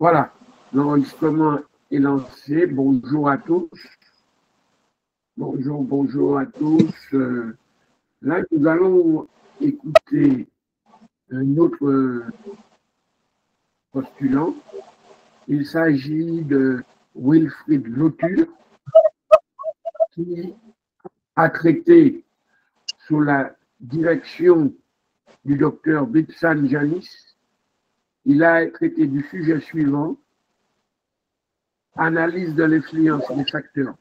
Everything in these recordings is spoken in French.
Voilà, l'enregistrement est lancé. Bonjour à tous. Bonjour à tous. Là, nous allons écouter un autre postulant. Il s'agit de Wilfried Lauture, qui a traité sous la direction du docteur Bitsan Janis. Il a traité du sujet suivant: analyse de l'influence des facteurs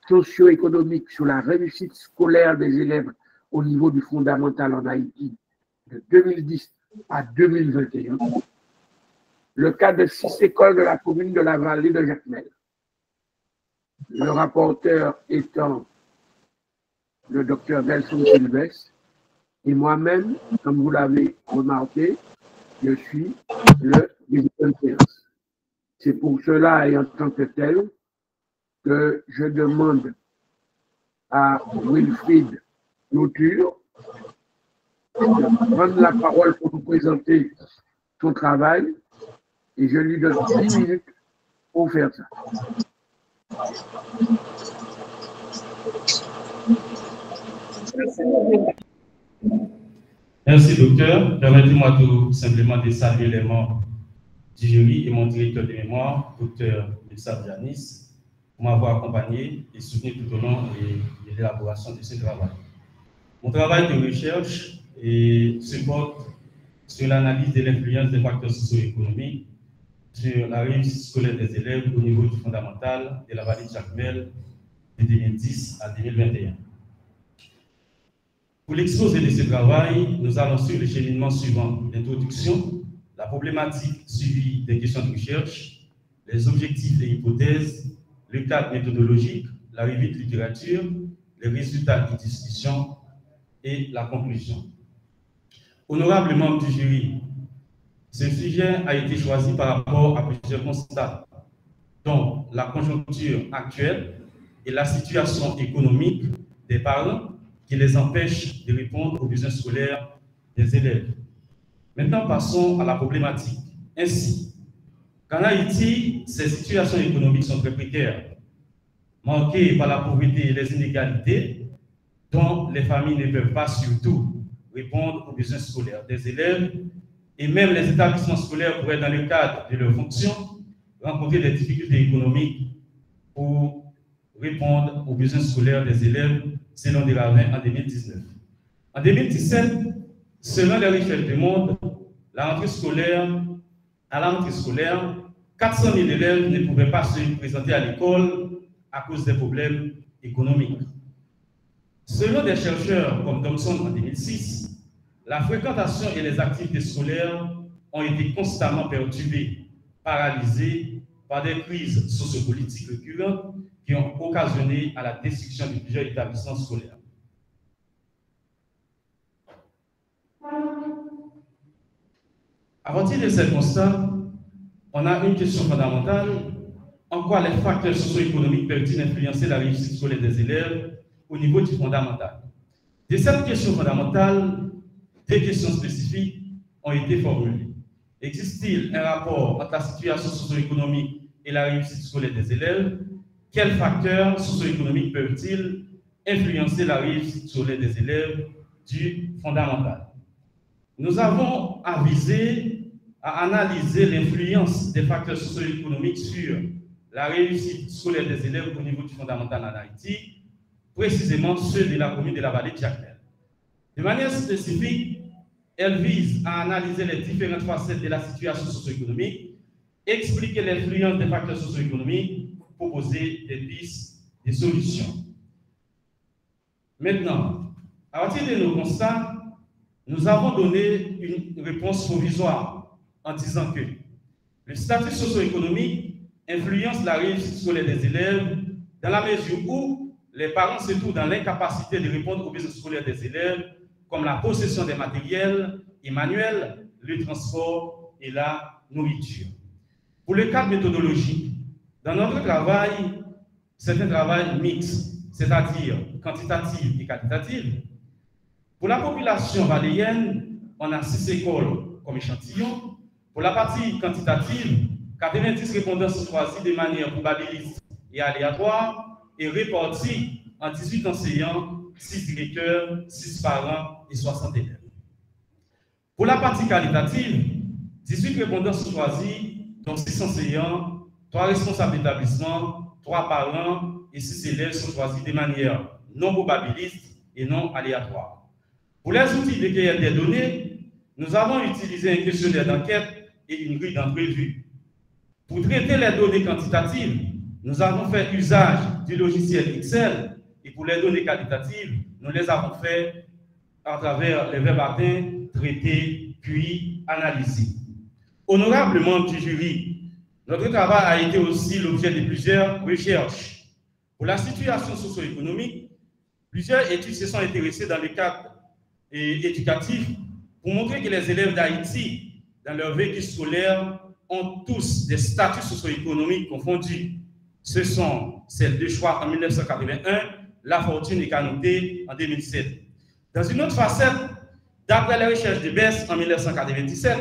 socio-économiques sur la réussite scolaire des élèves au niveau du fondamental en Haïti de 2010 à 2021. Le cas de 6 écoles de la commune de la vallée de Jacmel. Le rapporteur étant le docteur Nelson Sylvestre et moi-même, comme vous l'avez remarqué, je suis le président de séance. C'est pour cela et en tant que tel que je demande à Wilfried Lauture de prendre la parole pour nous présenter son travail et je lui donne 10 minutes pour faire ça. Merci, docteur. Permettez-moi tout simplement de saluer les membres du jury et mon directeur de mémoire, docteur Bitsan Janis, pour m'avoir accompagné et soutenu tout au long de l'élaboration de ce travail. Mon travail de recherche se porte sur l'analyse de l'influence des facteurs socio-économiques sur la réussite scolaire des élèves au niveau du fondamental de la vallée de Jacmel de 2010 à 2021. Pour l'exposé de ce travail, nous allons sur le cheminement suivant: l'introduction, la problématique suivie des questions de recherche, les objectifs et hypothèses, le cadre méthodologique, la revue de littérature, les résultats de discussion et la conclusion. Honorables membres du jury, ce sujet a été choisi par rapport à plusieurs constats, dont la conjoncture actuelle et la situation économique des parents qui les empêche de répondre aux besoins scolaires des élèves. Maintenant, passons à la problématique. Ainsi, qu'en Haïti, ces situations économiques sont très précaires, marquées par la pauvreté et les inégalités, dont les familles ne peuvent pas surtout répondre aux besoins scolaires des élèves, et même les établissements scolaires pourraient, dans le cadre de leurs fonctions, rencontrer des difficultés économiques pour répondre aux besoins scolaires des élèves, selon des ravins en 2019. En 2017, selon les recherches du monde, à la rentrée scolaire, 400 000 élèves ne pouvaient pas se présenter à l'école à cause des problèmes économiques. Selon des chercheurs comme Thomson en 2006, la fréquentation et les activités scolaires ont été constamment perturbées, paralysées par des crises sociopolitiques récurrentes qui ont occasionné à la destruction de plusieurs établissements scolaires. À partir de ces constats, on a une question fondamentale: en quoi les facteurs socio-économiques peuvent-ils influencer la réussite scolaire des élèves au niveau du fondamental? De cette question fondamentale, des questions spécifiques ont été formulées. Existe-t-il un rapport entre la situation socio-économique et la réussite scolaire des élèves? Quels facteurs socio-économiques peuvent-ils influencer la réussite scolaire des élèves du fondamental? Nous avons avisé à analyser l'influence des facteurs socio-économiques sur la réussite scolaire des élèves au niveau du fondamental en Haïti, précisément ceux de la commune de la vallée de Jacmel. De manière spécifique, elle vise à analyser les différentes facettes de la situation socio-économique, expliquer l'influence des facteurs socio-économiques, proposer des pistes de solutions. Maintenant, à partir de nos constats, nous avons donné une réponse provisoire en disant que le statut socio-économique influence la réussite scolaire des élèves dans la mesure où les parents se trouvent dans l'incapacité de répondre aux besoins scolaires des élèves, comme la possession des matériels et manuels, le transport et la nourriture. Pour le cadre méthodologique, dans notre travail, c'est un travail mixte, c'est-à-dire quantitatif et qualitatif. Pour la population valléenne, on a 6 écoles comme échantillon. Pour la partie quantitative, 90 répondants sont choisis de manière probabiliste et aléatoire et répartis en 18 enseignants, 6 directeurs, 6 parents et 60 élèves. Pour la partie qualitative, 18 répondants sont choisis, dont 6 enseignants, 3 responsables d'établissement, 3 parents et 6 élèves sont choisis de manière non probabiliste et non aléatoire. Pour les outils de cueillette des données, nous avons utilisé un questionnaire d'enquête et une grille d'entrevue. Pour traiter les données quantitatives, nous avons fait usage du logiciel Excel et pour les données qualitatives, nous les avons fait à travers les verbatins, traités, puis analysés. Honorables membres du jury, notre travail a été aussi l'objet de plusieurs recherches. Pour la situation socio-économique, plusieurs études se sont intéressées dans le cadre éducatif pour montrer que les élèves d'Haïti, dans leur vécu scolaire, ont tous des statuts socio-économiques confondus. Ce sont celles de choix en 1981, La Fortune et Canotée en 2007. Dans une autre facette, d'après les recherches de Bess en 1997,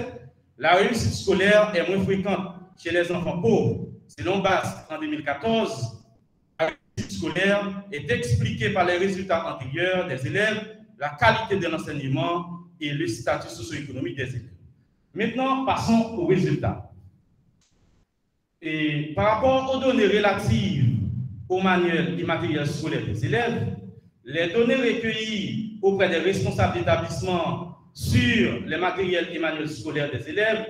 la réussite scolaire est moins fréquente chez les enfants pauvres. Selon Bass en 2014, la réussite scolaire est expliquée par les résultats antérieurs des élèves, la qualité de l'enseignement et le statut socio-économique des élèves. Maintenant, passons aux résultats. Et par rapport aux données relatives au manuel et matériel scolaire des élèves, les données recueillies auprès des responsables d'établissement sur les matériels et manuels scolaires des élèves,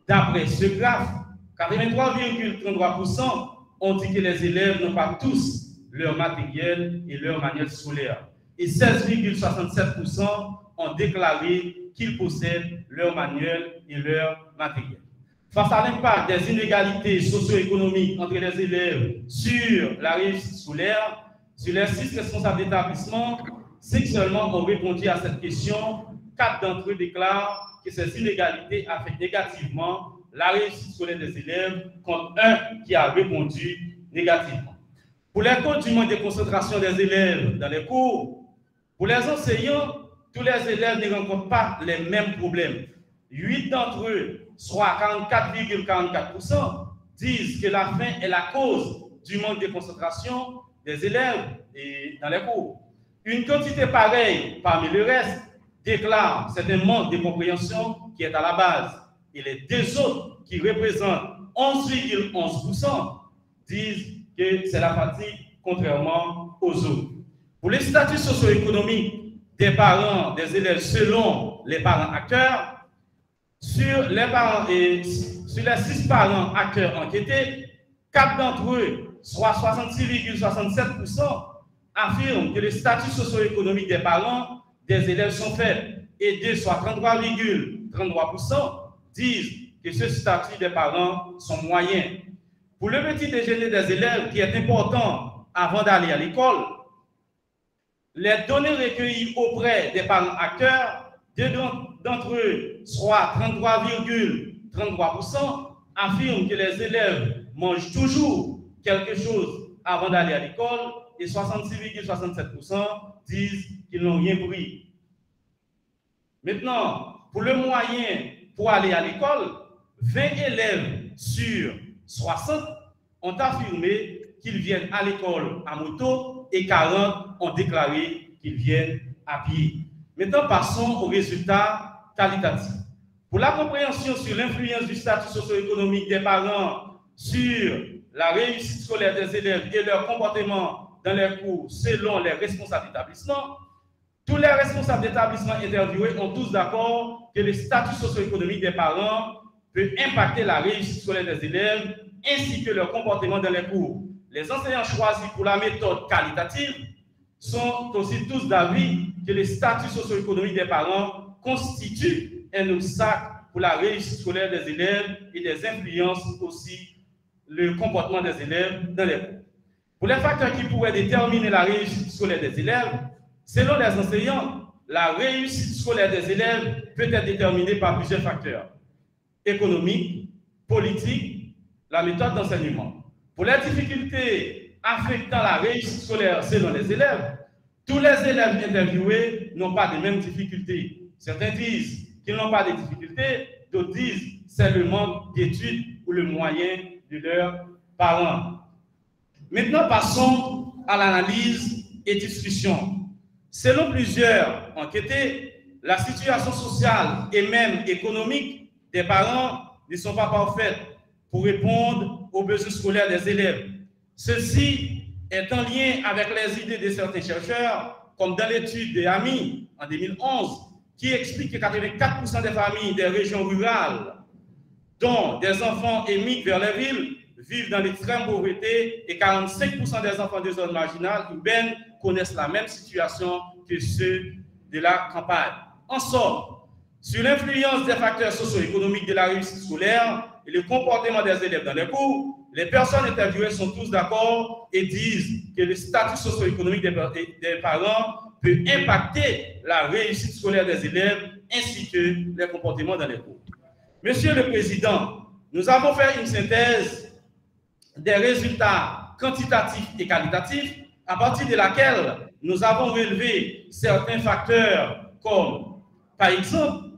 d'après ce graphe, 83,33% ont dit que les élèves n'ont pas tous leur matériel et leur manuel scolaire. Et 16,67% ont déclaré qu'ils possèdent leur manuel et leur matériel. Face à l'impact des inégalités socio-économiques entre les élèves sur la réussite scolaire, sur les 6 responsables d'établissement, 5 seulement ont répondu à cette question. 4 d'entre eux déclarent que ces inégalités affectent négativement la réussite scolaire des élèves, contre 1 qui a répondu négativement. Pour les causes du manque de concentration des élèves dans les cours, pour les enseignants, tous les élèves ne rencontrent pas les mêmes problèmes. 8 d'entre eux, soit 44,44%, disent que la faim est la cause du manque de concentration des élèves dans les cours. Une quantité pareille parmi le reste déclare c'est un manque de compréhension qui est à la base. Et les 2 autres, qui représentent 11,11%, disent que c'est la fatigue, contrairement aux autres. Pour les statuts socio-économiques des parents, des élèves, selon les parents acteurs, sur les 6 parents acteurs enquêtés, 4 d'entre eux, soit 66,67%, affirment que le statut socio-économique des parents des élèves sont faibles, et 2, soit 33,33%, disent que ce statut des parents sont moyens. Pour le petit déjeuner des élèves, qui est important avant d'aller à l'école, les données recueillies auprès des parents acteurs, 2 d'entre eux, soit 33,33%, affirment que les élèves mangent toujours quelque chose avant d'aller à l'école et 66,67% disent qu'ils n'ont rien pris. Maintenant, pour le moyen pour aller à l'école, 20 élèves sur 60 ont affirmé qu'ils viennent à l'école à moto et 40 ont déclaré qu'ils viennent à pied. Maintenant, passons aux résultats qualitatifs. Pour la compréhension sur l'influence du statut socio-économique des parents sur la réussite scolaire des élèves et leur comportement dans les cours selon les responsables d'établissement, tous les responsables d'établissement interviewés ont tous d'accord que le statut socio-économique des parents peut impacter la réussite scolaire des élèves ainsi que leur comportement dans les cours. Les enseignants choisis pour la méthode qualitative sont aussi tous d'avis que le statut socio-économique des parents constitue un obstacle pour la réussite scolaire des élèves et des influences aussi le comportement des élèves dans les cours. Pour les facteurs qui pourraient déterminer la réussite scolaire des élèves, selon les enseignants, la réussite scolaire des élèves peut être déterminée par plusieurs facteurs économiques, politiques, la méthode d'enseignement. Pour les difficultés affectant la réussite scolaire selon les élèves, tous les élèves interviewés n'ont pas les mêmes difficultés. Certains disent qu'ils n'ont pas de difficultés, d'autres disent c'est le manque d'études ou le moyen de leurs parents. Maintenant, passons à l'analyse et discussion. Selon plusieurs enquêtés, la situation sociale et même économique des parents ne sont pas parfaites pour répondre aux besoins scolaires des élèves. Ceci est en lien avec les idées de certains chercheurs, comme dans l'étude de AMI en 2011, qui explique que 84% des familles des régions rurales dont des enfants émigrent vers les villes vivent dans l'extrême pauvreté et 45% des enfants des zones marginales urbaines connaissent la même situation que ceux de la campagne. En somme, sur l'influence des facteurs socio-économiques de la réussite scolaire et le comportement des élèves dans les cours, les personnes interviewées sont tous d'accord et disent que le statut socio-économique des parents peut impacter la réussite scolaire des élèves ainsi que les comportements dans les cours. Monsieur le Président, nous avons fait une synthèse des résultats quantitatifs et qualitatifs à partir de laquelle nous avons relevé certains facteurs comme, par exemple,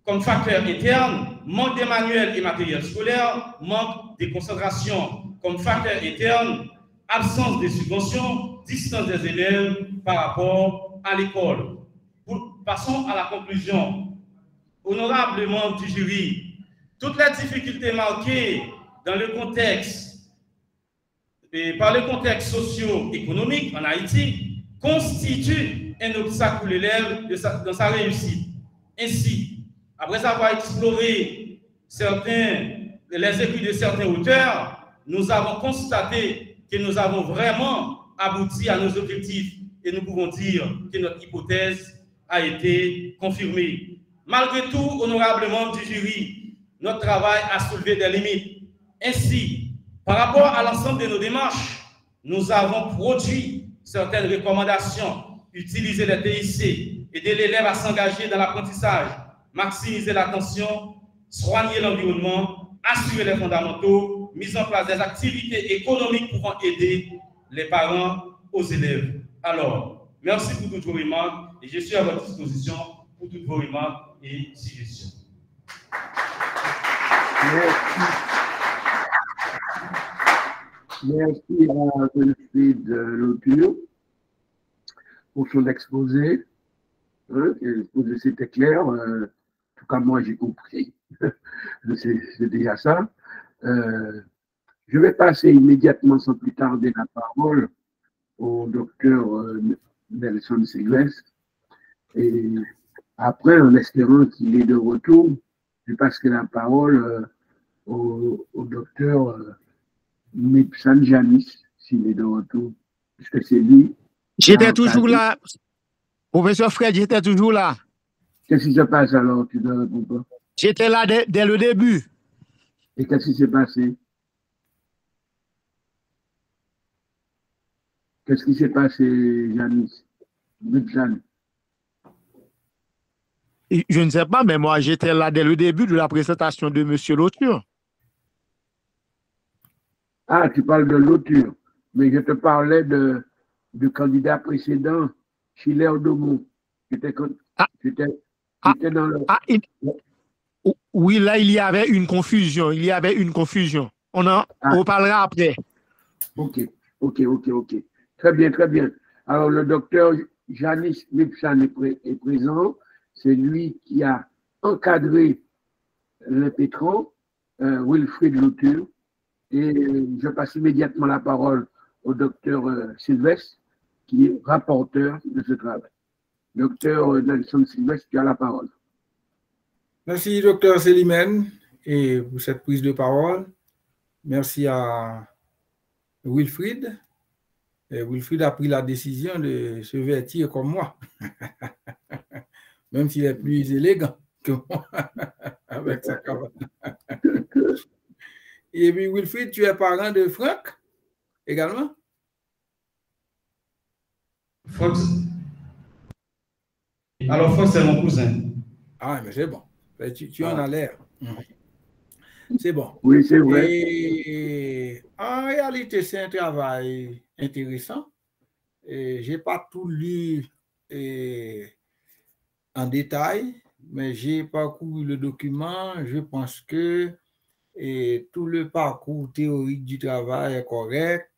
comme facteur interne, manque de manuels et matériels scolaires, manque de concentration, comme facteur interne, absence de subventions, distance des élèves par rapport à l'école. Passons à la conclusion. Honorables membres du jury, toutes les difficultés marquées dans le contexte et par le contexte socio-économique en Haïti constituent un obstacle pour l'élève dans sa réussite. Ainsi, après avoir exploré les écrits de certains auteurs, nous avons constaté que nous avons vraiment abouti à nos objectifs et nous pouvons dire que notre hypothèse a été confirmée. Malgré tout, honorables membres du jury, notre travail a soulevé des limites. Ainsi, par rapport à l'ensemble de nos démarches, nous avons produit certaines recommandations, utiliser les TIC, aider l'élève à s'engager dans l'apprentissage, maximiser l'attention, soigner l'environnement, assurer les fondamentaux, mise en place des activités économiques pouvant aider les parents aux élèves. Alors, merci pour toutes vos remarques et je suis à votre disposition pour toutes vos remarques et suggestions. Merci à Wilfried Lauture pour son exposé. L'exposé, c'était clair. En tout cas, moi, j'ai compris. C'est déjà ça. Je vais passer immédiatement, sans plus tarder, la parole au docteur Nelson Sylvestre. Et après, en espérant qu'il est de retour, je passerai la parole au docteur Mipsan Janis, s'il est de retour. Parce que c'est lui. J'étais toujours là. Professeur Fred, j'étais toujours là. Qu'est-ce qui se passe alors? Tu ne réponds pas. J'étais là dès le début. Et qu'est-ce qui s'est passé? Qu'est-ce qui s'est passé, Janis? Mipsan? Je ne sais pas, mais moi, j'étais là dès le début de la présentation de M. Lauture. Ah, tu parles de Lauture. Mais je te parlais du candidat précédent, Schiller Domon. J'étais dans le... Oui, là, il y avait une confusion. On en reparlera après. Ok. Très bien. Alors, le docteur Janis Mipsan est présent. C'est lui qui a encadré le pétron, Wilfried Lauture. Et je passe immédiatement la parole au docteur Sylvestre, qui est rapporteur de ce travail. Docteur Nelson Sylvestre, tu as la parole. Merci, docteur Célimène, et pour cette prise de parole. Merci à Wilfried. Et Wilfried a pris la décision de se vêtir comme moi, même s'il est plus élégant que moi avec sa cabane. Et puis, Wilfried, tu es parent de Franck également? Franck, alors Franck, c'est mon cousin. Ah, mais c'est bon. Tu en as l'air. C'est bon. Oui, c'est vrai. Et en réalité, c'est un travail intéressant. Je n'ai pas tout lu en détail, mais j'ai parcouru le document. Je pense que tout le parcours théorique du travail est correct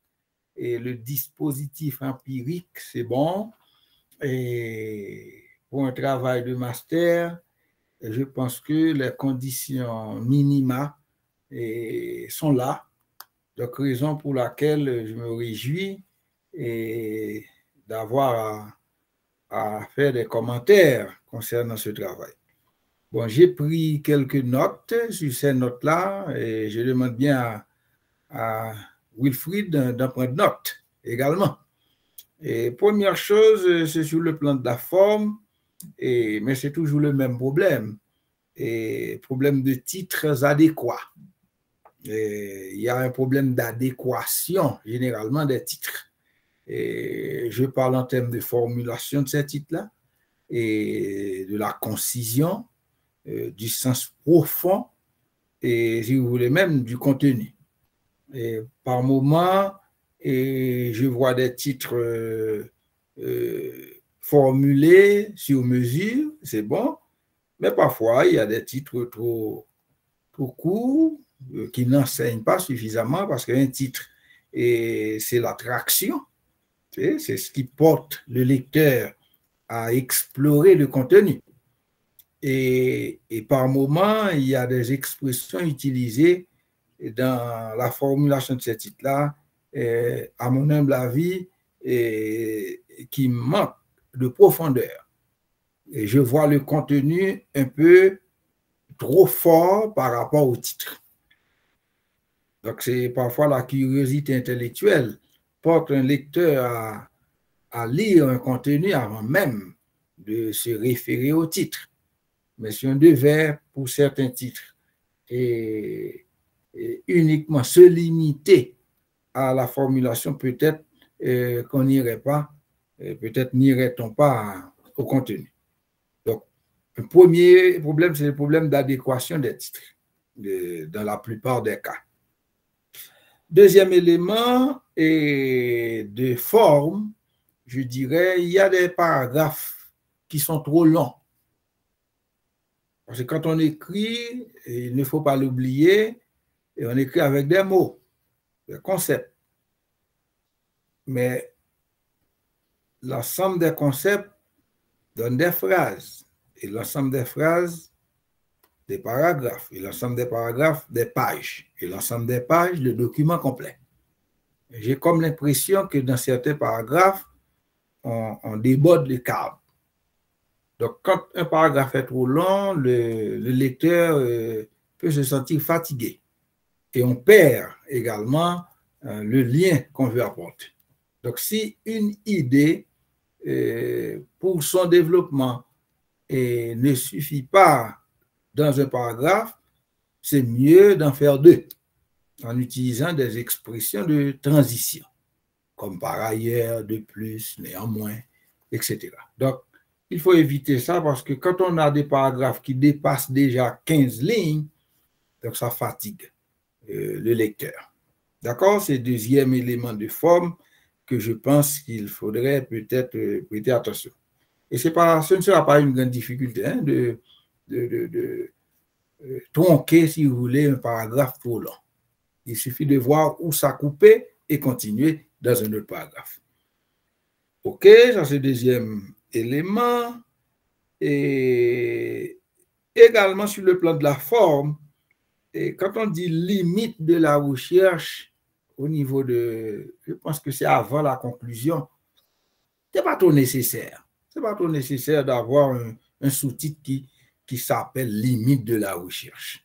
et le dispositif empirique, c'est bon. Et pour un travail de master, je pense que les conditions minima sont là. Donc, raison pour laquelle je me réjouis d'avoir à faire des commentaires concernant ce travail. Bon, j'ai pris quelques notes sur ces notes-là et je demande bien à Wilfried d'en prendre note également. Et première chose, c'est sur le plan de la forme, mais c'est toujours le même problème, problème de titres adéquats. Il y a un problème d'adéquation généralement des titres. Et je parle en termes de formulation de ces titres-là et de la concision, du sens profond et, si vous voulez, même du contenu. Et par moments, je vois des titres formulés sur mesure, c'est bon, mais parfois, il y a des titres trop courts qui n'enseignent pas suffisamment parce qu'un titre, c'est l'attraction, c'est ce qui porte le lecteur à explorer le contenu. Et par moments, il y a des expressions utilisées dans la formulation de ces titres-là, à mon humble avis, qui manquent de profondeur. Et je vois le contenu un peu trop fort par rapport au titre. Donc, c'est parfois la curiosité intellectuelle porte un lecteur à lire un contenu avant même de se référer au titre. Mais si on devait, pour certains titres, et uniquement se limiter à la formulation, peut-être qu'on n'irait pas, peut-être n'irait-on pas au contenu. Donc, le premier problème, c'est le problème d'adéquation des titres, dans la plupart des cas. Deuxième élément est de forme, je dirais, il y a des paragraphes qui sont trop longs. Parce que quand on écrit, il ne faut pas l'oublier, et on écrit avec des mots, des concepts. Mais l'ensemble des concepts donne des phrases, et l'ensemble des phrases, des paragraphes, et l'ensemble des paragraphes, des pages, et l'ensemble des pages, le document complet. J'ai comme l'impression que dans certains paragraphes, on déborde le cadre. Donc, quand un paragraphe est trop long, le lecteur peut se sentir fatigué. Et on perd également le lien qu'on veut apporter. Donc, si une idée pour son développement ne suffit pas dans un paragraphe, c'est mieux d'en faire deux, en utilisant des expressions de transition, comme par ailleurs, de plus, néanmoins, etc. Donc, il faut éviter ça parce que quand on a des paragraphes qui dépassent déjà 15 lignes, donc ça fatigue le lecteur. D'accord? C'est le deuxième élément de forme que je pense qu'il faudrait peut-être prêter attention. Et ce ne sera pas une grande difficulté de tronquer, si vous voulez, un paragraphe trop long. Il suffit de voir où ça couper et continuer dans un autre paragraphe. OK, ça c'est le deuxième élément. Et également sur le plan de la forme, et quand on dit limite de la recherche au niveau de, je pense que c'est avant la conclusion, c'est pas trop nécessaire. C'est pas trop nécessaire d'avoir un sous-titre qui s'appelle limite de la recherche.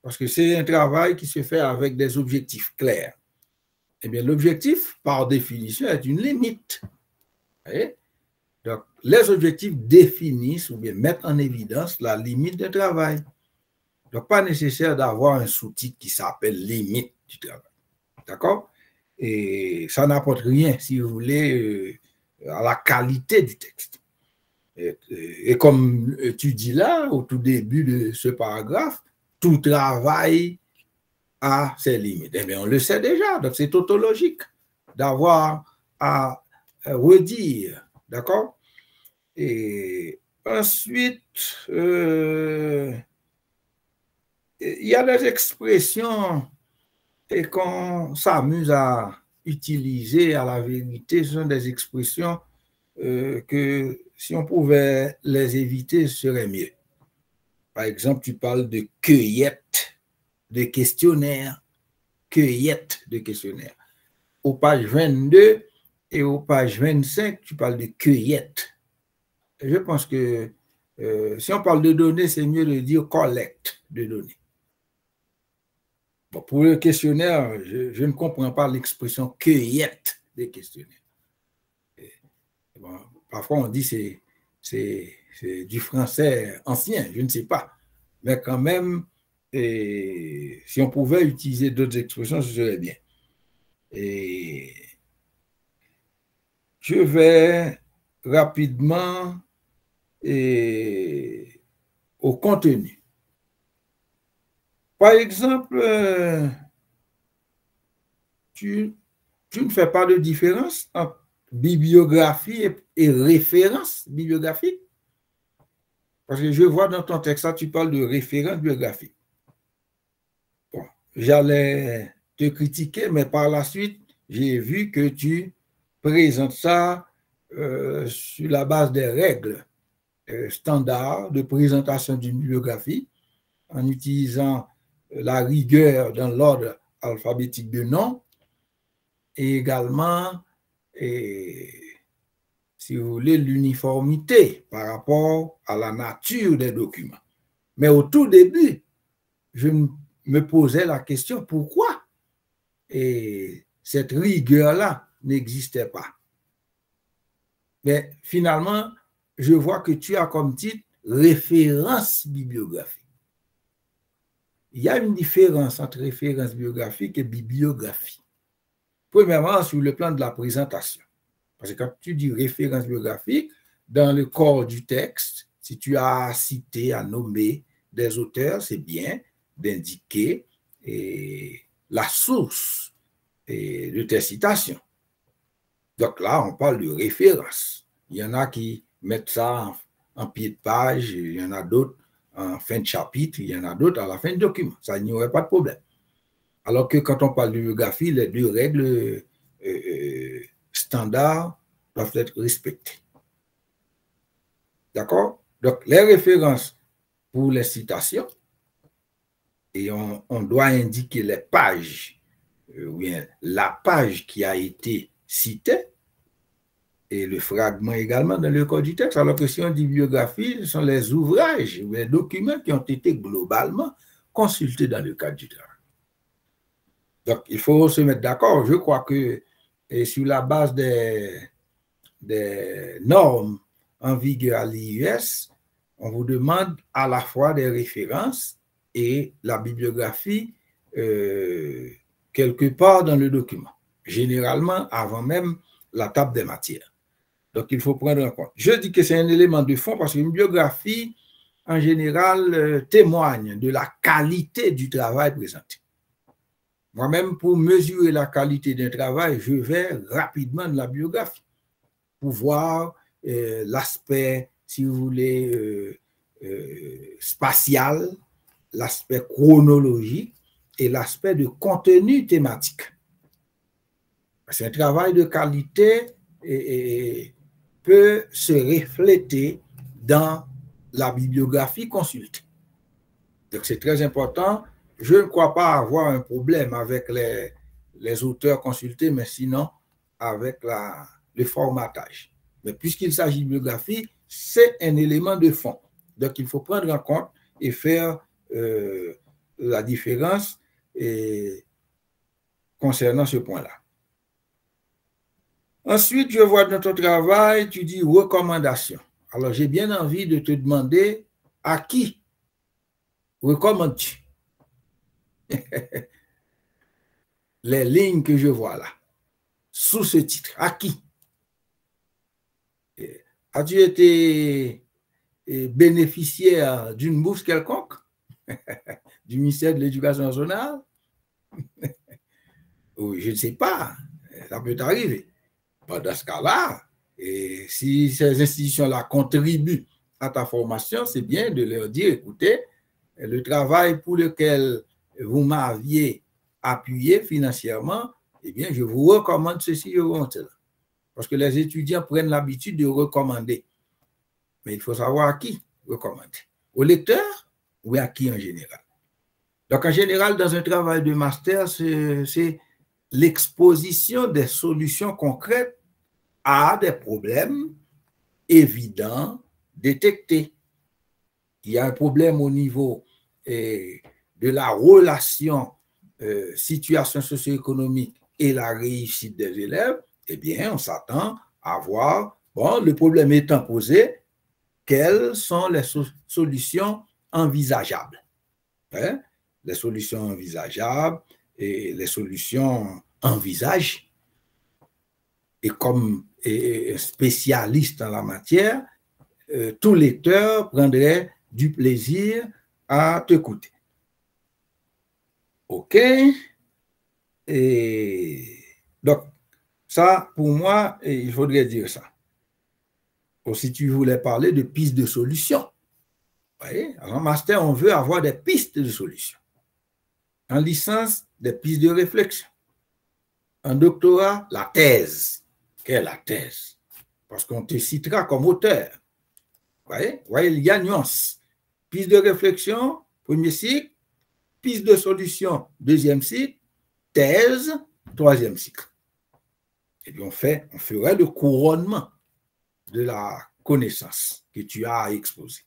Parce que c'est un travail qui se fait avec des objectifs clairs. Eh bien, l'objectif, par définition, est une limite. Vous voyez? Donc, les objectifs définissent ou bien mettent en évidence la limite de travail. Donc, pas nécessaire d'avoir un sous-titre qui s'appelle limite du travail. D'accord? Et ça n'apporte rien, si vous voulez, à la qualité du texte. Et comme tu dis là, au tout début de ce paragraphe, tout travail a ses limites. Eh bien, on le sait déjà, donc c'est tautologique d'avoir à redire, d'accord? Et Ensuite, il y a des expressions et qu'on s'amuse à utiliser à la vérité. Ce sont des expressions que si on pouvait les éviter, ce serait mieux. Par exemple, tu parles de cueillette de questionnaire. Cueillette de questionnaire. Aux pages 22 et aux pages 25, tu parles de cueillette. Et je pense que si on parle de données, c'est mieux de dire collecte de données. Bon, pour le questionnaire, je ne comprends pas l'expression cueillette des questionnaires. Bon, parfois, on dit que c'est du français ancien, je ne sais pas. Mais quand même, si on pouvait utiliser d'autres expressions, ce serait bien. Et je vais rapidement au contenu. Par exemple, tu ne fais pas de différence entre bibliographie et référence bibliographique. Parce que je vois dans ton texte, là, tu parles de référence bibliographique. Bon, j'allais te critiquer, mais par la suite, j'ai vu que tu présentes ça sur la base des règles standards de présentation d'une bibliographie en utilisant la rigueur dans l'ordre alphabétique de nom et également, si vous voulez, l'uniformité par rapport à la nature des documents. Mais au tout début, je me posais la question pourquoi cette rigueur-là n'existait pas. Mais finalement, je vois que tu as comme titre référence bibliographique. Il y a une différence entre référence bibliographique et bibliographie. Premièrement, sur le plan de la présentation. Parce que quand tu dis référence bibliographique, dans le corps du texte, si tu as cité, à nommer des auteurs, c'est bien d'indiquer la source de tes citations. Donc là, on parle de référence. Il y en a qui mettent ça en pied de page, il y en a d'autres en fin de chapitre, il y en a d'autres à la fin de document. Ça n'y aurait pas de problème. Alors que quand on parle de biographie, les deux règles standards doivent être respectées. D'accord? Donc, les références pour les citations, et on doit indiquer les pages, ou bien la page qui a été citée, et le fragment également dans le code du texte, alors que si on dit biographie, ce sont les ouvrages, les documents qui ont été globalement consultés dans le cadre du travail. Donc, il faut se mettre d'accord. Je crois que sur la base des normes en vigueur à l'IUS, on vous demande à la fois des références et la bibliographie quelque part dans le document, généralement avant même la table des matières. Donc, il faut prendre en compte. Je dis que c'est un élément de fond parce qu'une biographie, en général, témoigne de la qualité du travail présenté. Moi-même, pour mesurer la qualité d'un travail, je vais rapidement de la biographie pour voir l'aspect, si vous voulez, spatial, l'aspect chronologique et l'aspect de contenu thématique. C'est un travail de qualité et peut se refléter dans la bibliographie consultée. Donc, c'est très important. Je ne crois pas avoir un problème avec les auteurs consultés, mais sinon avec le formatage. Mais puisqu'il s'agit de biographie, c'est un élément de fond. Donc, il faut prendre en compte et faire la différence concernant ce point-là. Ensuite, je vois dans ton travail, tu dis recommandation. Alors, j'ai bien envie de te demander à qui recommandes-tu les lignes que je vois là, sous ce titre, à qui? As-tu été bénéficiaire d'une bourse quelconque du ministère de l'Éducation nationale? Oui, je ne sais pas, ça peut arriver. Dans ce cas-là, si ces institutions-là contribuent à ta formation, c'est bien de leur dire, écoutez, le travail pour lequel vous m'aviez appuyé financièrement, eh bien, je vous recommande ceci et cela. Parce que les étudiants prennent l'habitude de recommander. Mais il faut savoir à qui recommander. Au lecteur ou à qui en général. Donc, en général, dans un travail de master, c'est l'exposition des solutions concrètes à des problèmes évidents détectés. Il y a un problème au niveau de la relation situation socio-économique et la réussite des élèves, eh bien, on s'attend à voir, bon, le problème étant posé, quelles sont les solutions envisageables. Hein? Les solutions envisageables et les solutions envisagées. Et comme spécialiste en la matière, tout lecteur prendrait du plaisir à t'écouter. OK? Et donc, ça, pour moi, il faudrait dire ça. Ou si tu voulais parler de pistes de solutions. Vous voyez? En master, on veut avoir des pistes de solutions. En licence, des pistes de réflexion. En doctorat, la thèse. Quelle est la thèse? Parce qu'on te citera comme auteur. Vous voyez, il y a nuance. Piste de réflexion, premier cycle. Piste de solution, deuxième cycle. Thèse, troisième cycle. Et puis on ferait le couronnement de la connaissance que tu as exposée.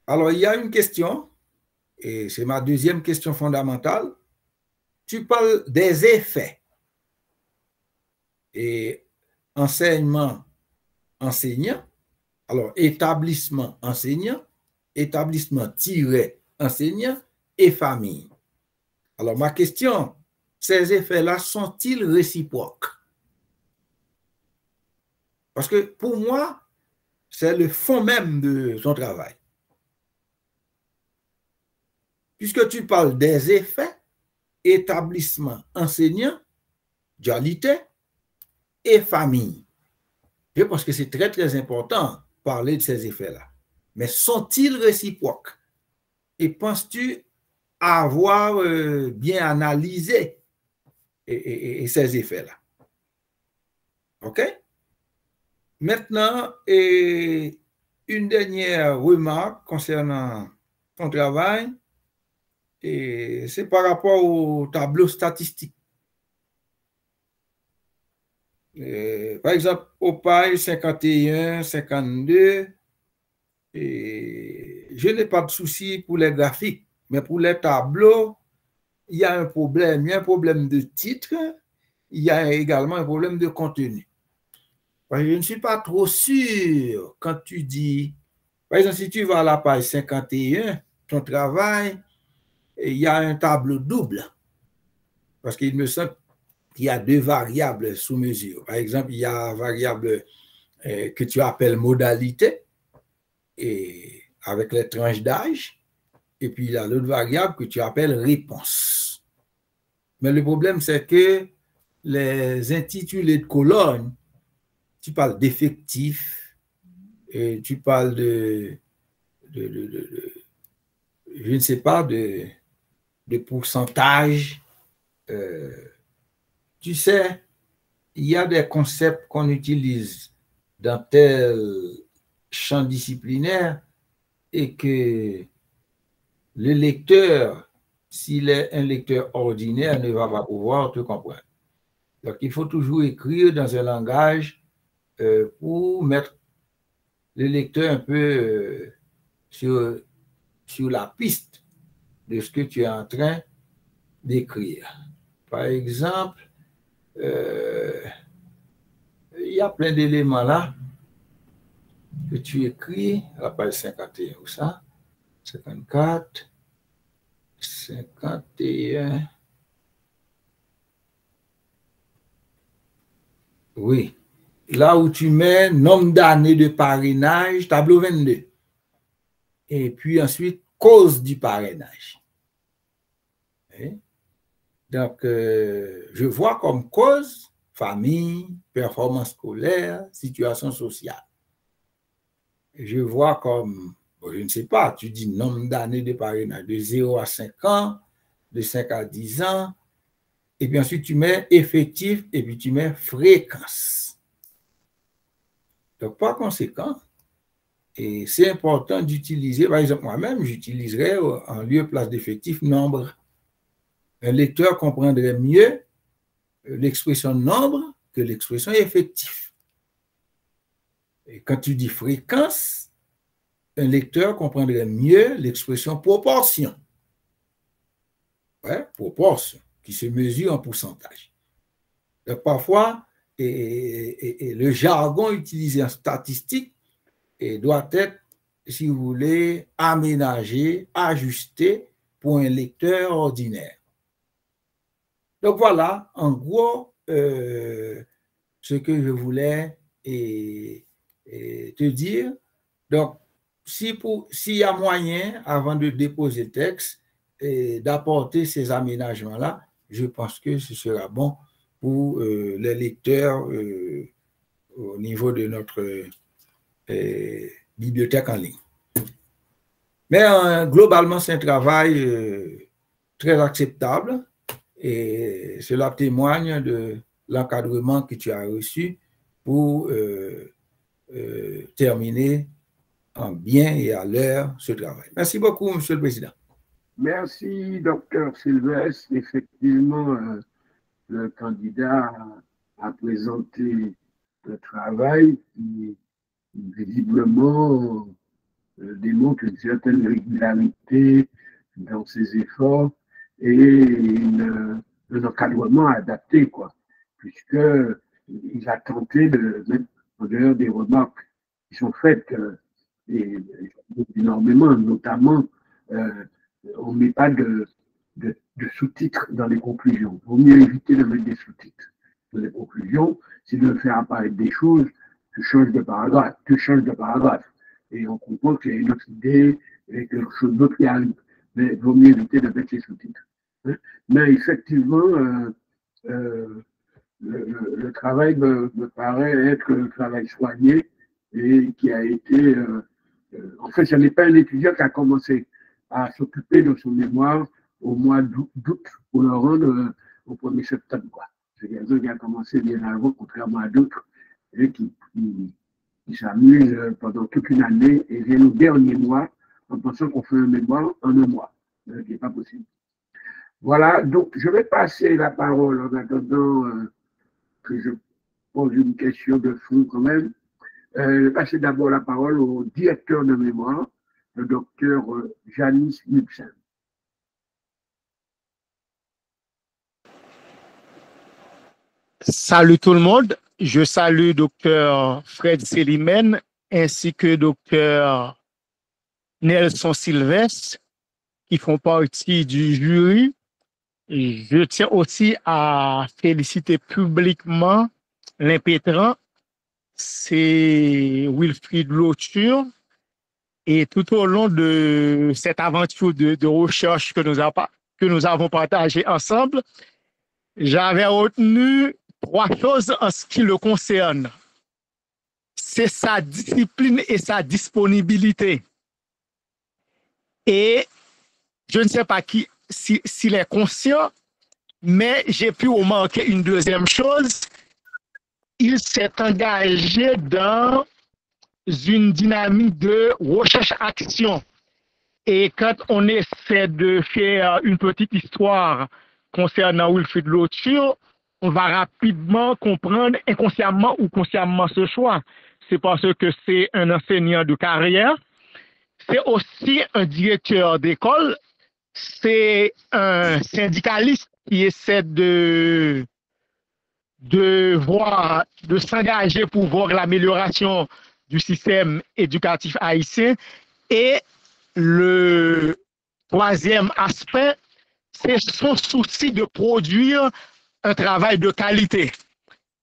Alors, il y a une question, et c'est ma deuxième question fondamentale. Tu parles des effets. Et enseignement enseignant, alors établissement enseignant, établissement-enseignant et famille. Alors, ma question, ces effets-là sont-ils réciproques? Parce que pour moi, c'est le fond même de son travail. Puisque tu parles des effets, établissement enseignant, dualité et famille. Je pense que c'est très, très important de parler de ces effets-là. Mais sont-ils réciproques? Et penses-tu avoir bien analysé ces effets-là? OK? Maintenant, une dernière remarque concernant ton travail, et c'est par rapport au tableau statistique. Par exemple, au page 51, 52, je n'ai pas de souci pour les graphiques, mais pour les tableaux, il y a un problème. Il y a un problème de titre, il y a également un problème de contenu. Parce que je ne suis pas trop sûr quand tu dis, par exemple, si tu vas à la page 51, ton travail, il y a un tableau double. Parce qu'il me semble qu'il y a deux variables sous mesure. Par exemple, il y a une variable que tu appelles modalité, et avec les tranches d'âge, et puis il y a l'autre variable que tu appelles réponse. Mais le problème, c'est que les intitulés de colonnes, tu parles d'effectifs, tu parles de je ne sais pas, de pourcentage. Tu sais, il y a des concepts qu'on utilise dans tel champ disciplinaire et que le lecteur, s'il est un lecteur ordinaire, ne va pas pouvoir te comprendre. Donc, il faut toujours écrire dans un langage pour mettre le lecteur un peu sur la piste de ce que tu es en train d'écrire. Par exemple, il y a plein d'éléments là que tu écris à la page 51 ou ça, 54, 51. Oui. Là où tu mets nombre d'années de parrainage, tableau 22. Et puis ensuite, cause du parrainage. Et donc, je vois comme cause famille, performance scolaire, situation sociale. je vois comme, bon, je ne sais pas, tu dis nombre d'années de parrainage, de 0 à 5 ans, de 5 à 10 ans, et puis ensuite tu mets effectif, et puis tu mets fréquence. Donc, par conséquent, et c'est important d'utiliser, par exemple, moi-même, j'utiliserais en lieu place d'effectif nombre. Un lecteur comprendrait mieux l'expression nombre que l'expression effectif. Et quand tu dis fréquence, un lecteur comprendrait mieux l'expression proportion. Ouais, proportion, qui se mesure en pourcentage. Donc, parfois, et le jargon utilisé en statistique doit être, si vous voulez, aménagé, ajusté pour un lecteur ordinaire. Donc voilà, en gros, ce que je voulais te dire. Donc, s'il y a moyen, avant de déposer le texte, d'apporter ces aménagements-là, je pense que ce sera bon pour les lecteurs au niveau de notre bibliothèque en ligne. Mais globalement, c'est un travail très acceptable et cela témoigne de l'encadrement que tu as reçu pour terminer en bien et à l'heure ce travail. Merci beaucoup, Monsieur le Président. Merci, Dr. Sylvestre. Effectivement, le candidat a présenté le travail qui visiblement démontre une certaine régularité dans ses efforts et un encadrement adapté, quoi, puisqu'il a tenté de mettre en dehors des remarques qui sont faites énormément, notamment on ne met pas de sous-titres dans les conclusions. Il vaut mieux éviter de mettre des sous-titres dans les conclusions. Si tu veux faire apparaître des choses, tu changes de paragraphe. Et on comprend qu'il y a une autre idée et quelque chose d'autre qui arrive. Mais il vaut mieux éviter de mettre les sous-titres. Mais effectivement, le travail me paraît être un travail soigné et qui a été... en fait, ce n'est pas un étudiant qui a commencé à s'occuper de son mémoire au mois d'août pour le rendre au 1er septembre. C'est quelqu'un qui a commencé bien avant, contrairement à d'autres, et qui s'amuse pendant toute une année et vient au dernier mois en pensant qu'on fait un mémoire en un mois, ce qui n'est pas possible. Voilà, donc je vais passer la parole en attendant que je pose une question de fond quand même. Je vais passer d'abord la parole au directeur de mémoire, le docteur Janice Nupsen. Salut tout le monde. Je salue docteur Fred Selimen ainsi que docteur Nelson Sylvestre qui font partie du jury. Je tiens aussi à féliciter publiquement l'impétrant, c'est Wilfried Lauture. Et tout au long de cette aventure de recherche que nous avons partagée ensemble, j'avais retenu 3 choses en ce qui le concerne. C'est sa discipline et sa disponibilité. Et je ne sais pas s'il est conscient, mais j'ai pu remarquer une deuxième chose. Il s'est engagé dans une dynamique de recherche-action. Et quand on essaie de faire une petite histoire concernant Wilfried Lauture, on va rapidement comprendre inconsciemment ou consciemment ce choix. C'est parce que c'est un enseignant de carrière, c'est aussi un directeur d'école, c'est un syndicaliste qui essaie de s'engager pour voir l'amélioration du système éducatif haïtien. Et le troisième aspect, c'est son souci de produire un travail de qualité.